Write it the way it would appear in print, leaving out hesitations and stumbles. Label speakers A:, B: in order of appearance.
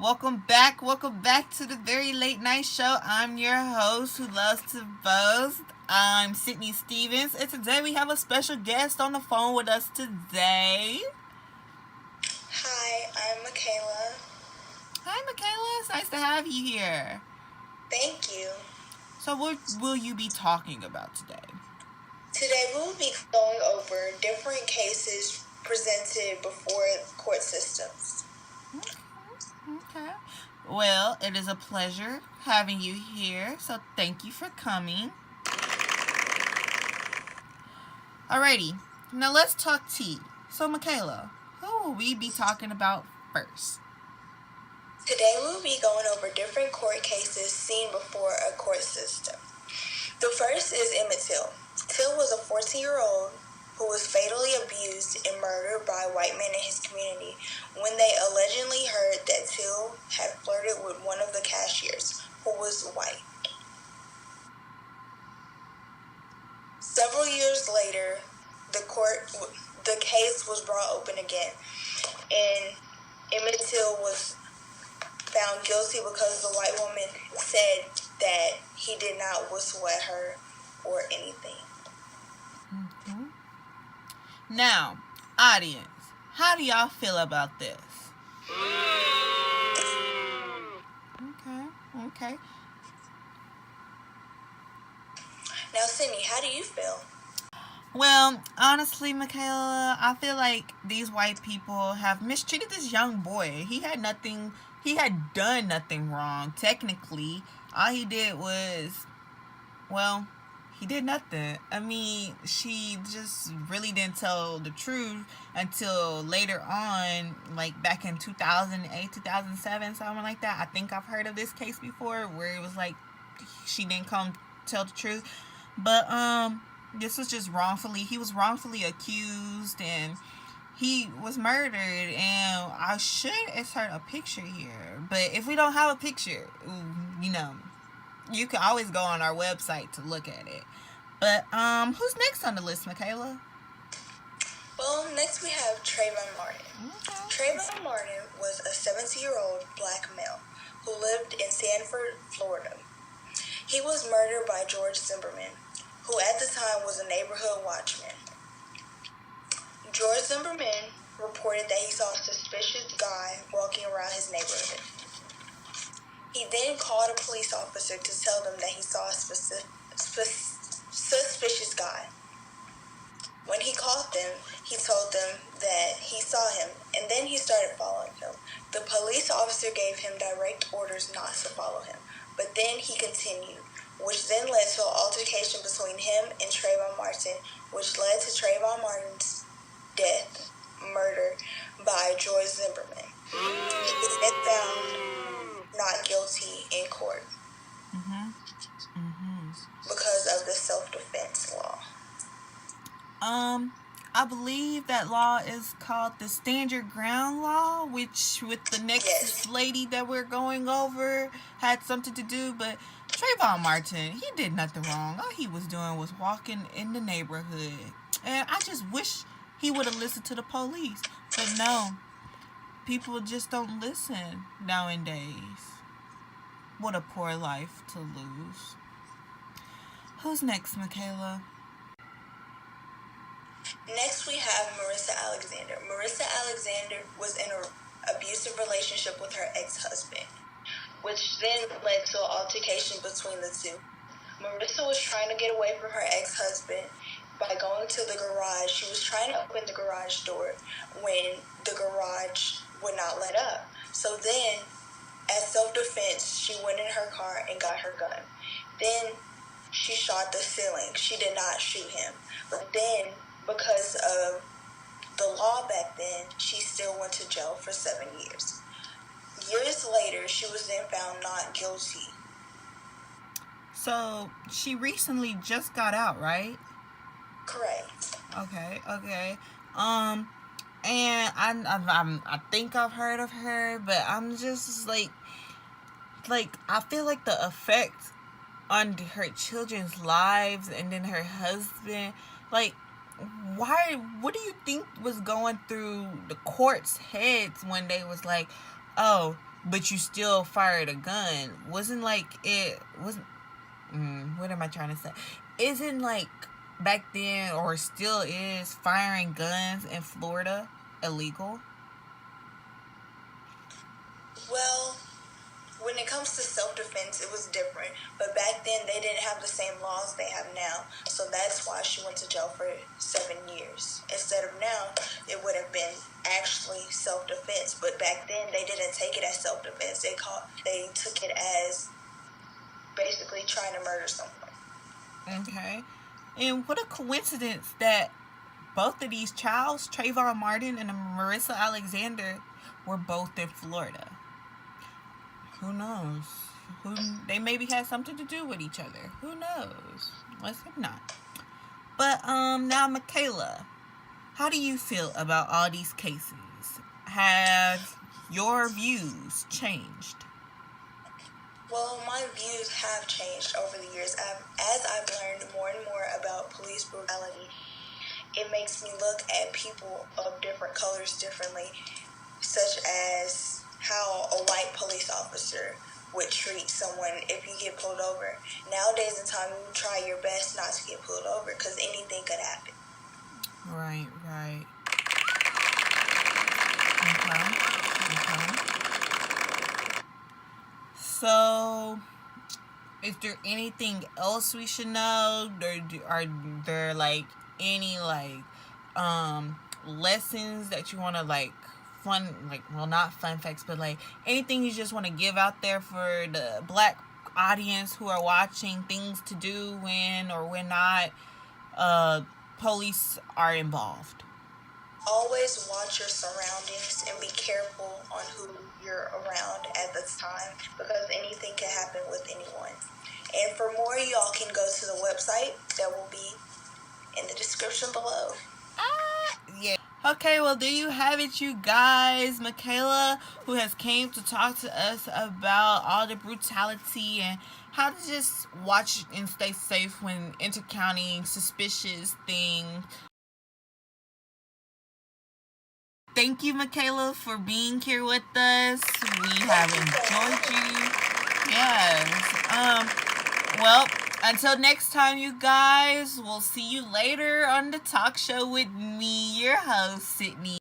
A: Welcome back. Welcome back to the Very Late Night Show. I'm your host who loves to boast. I'm Sydnee Stevens, and today we have a special guest on the phone with us today.
B: Hi, I'm Makayla.
A: Hi, Makayla. It's nice to have you here.
B: Thank you.
A: So, what will you be talking about today?
B: Today we will be going over different cases presented before court systems.
A: Okay. Well, it is a pleasure having you here, so thank you for coming. Alrighty, now let's talk tea. So, Makayla, who will we be talking about first?
B: Today we will be going over different court cases seen before a court system. The first is Emmett Till. Till was a 14-year-old who was fatally abused and murdered by white men in his community when they allegedly heard that Till had flirted with one of the cashiers, who was white. Several years later, the case was brought open again, and Emmett Till was found guilty because the white woman said that he did not whistle at her or anything.
A: Now, audience, how do y'all feel about this? Okay.
B: Now, Sydnee, how do you feel?
A: Well, honestly, Makayla, I feel like these white people have mistreated this young boy. He had done nothing wrong. Technically, all he did was, well, he did nothing. I mean, she just really didn't tell the truth until later on, like back in 2008, 2007, something like that. I think I've heard of this case before where it was like she didn't come tell the truth. But this was just he was wrongfully accused and he was murdered. And I should insert a picture here, but if we don't have a picture, you can always go on our website to look at it. But who's next on the list, Makayla?
B: Well, next we have Trayvon Martin.
A: Okay.
B: Trayvon Martin was a 70-year-old black male who lived in Sanford, Florida. He was murdered by George Zimmerman, who at the time was a neighborhood watchman. George Zimmerman reported that he saw a suspicious guy walking around his neighborhood. He then called a police officer to tell them that he saw a suspicious guy. When he called them, he told them that he saw him, and then he started following him. The police officer gave him direct orders not to follow him, but then he continued, which then led to an altercation between him and Trayvon Martin, which led to Trayvon Martin's murder by George Zimmerman. He was then found not guilty in court because of the self-defense law.
A: I believe that law is called the Stand Your Ground law, which with the next lady that we're going over had something to do. But Trayvon Martin, he did nothing wrong. All he was doing was walking in the neighborhood. And I just wish he would have listened to the police. But no, people just don't listen nowadays. What a poor life to lose. Who's next, Makayla?
B: Next, we have Marissa Alexander. Marissa Alexander was in an abusive relationship with her ex-husband, which then led to an altercation between the two. Marissa was trying to get away from her ex-husband by going to the garage. She was trying to open the garage door when the garage would not let up. So then, as self-defense, she went in her car and got her gun. Then she shot the ceiling. She did not shoot him. But then, because of the law back then, she still went to jail for 7 years. Years later, she was then found not guilty.
A: So, she recently just got out, right?
B: Correct.
A: Okay. And I think I've heard of her, but I'm just like I feel like the effect on her children's lives and then her husband, like, what do you think was going through the court's heads when they was like, oh, but you still fired a gun. Wasn't like it wasn't. What am I trying to say? Isn't like back then or still is firing guns in Florida illegal?
B: Well, when it comes to self-defense, it was different. But back then, they didn't have the same laws they have now. So that's why she went to jail for 7 years. Instead of now, it would have been actually self-defense. But back then, they didn't take it as self-defense. They took it as basically trying to murder someone.
A: Okay. And what a coincidence that both of these childs, Trayvon Martin and Marissa Alexander, were both in Florida. Who knows? Who they maybe had something to do with each other. Who knows? Let's hope not. But now Makayla, how do you feel about all these cases? Have your views changed?
B: Well, my views have changed over the years. As I've learned more and more about police brutality, it makes me look at people of different colors differently, such as how a white police officer would treat someone if you get pulled over. Nowadays in time, you try your best not to get pulled over because anything could happen.
A: Right, right. Okay, okay. So, is there anything else we should know? Are there like any like lessons that you want to like fun like well not fun facts but like anything you just want to give out there for the black audience who are watching, things to do when or when not uh police are involved?
B: Always watch your surroundings and be careful on who you're around at this time because anything can happen with anyone. And for more, y'all can go to the website that will be in the description below.
A: Yeah. Okay, well there you have it, you guys. Makayla, who has came to talk to us about all the brutality and how to just watch and stay safe when encountering suspicious things. Thank you, Makayla, for being here with us. We have enjoyed you. Yes. Well, until next time, you guys, we'll see you later on the talk show with me, your host, Sydnee.